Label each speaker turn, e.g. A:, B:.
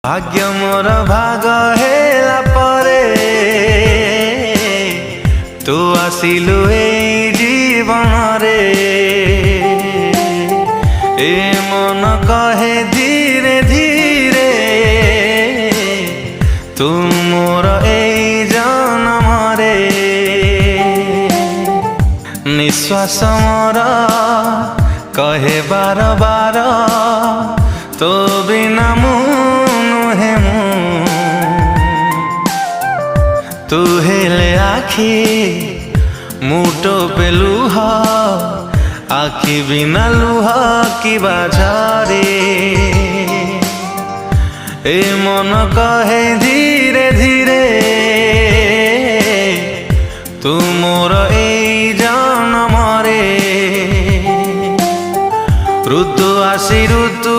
A: भाग्य मोर भाग हेला परे तू आसिलु ए जीवन रे। ए मन कहे धीरे धीरे तू मोर ए जन्म रे। निश्वास मोर कहे बार बार तो बिना नुहे तू हेले आखि मुटो पे लुह आखि बिना लुह की बाजारे। ए मन कहे धीरे धीरे तू मोर ए जन्म रे। ऋतु आसी ऋतु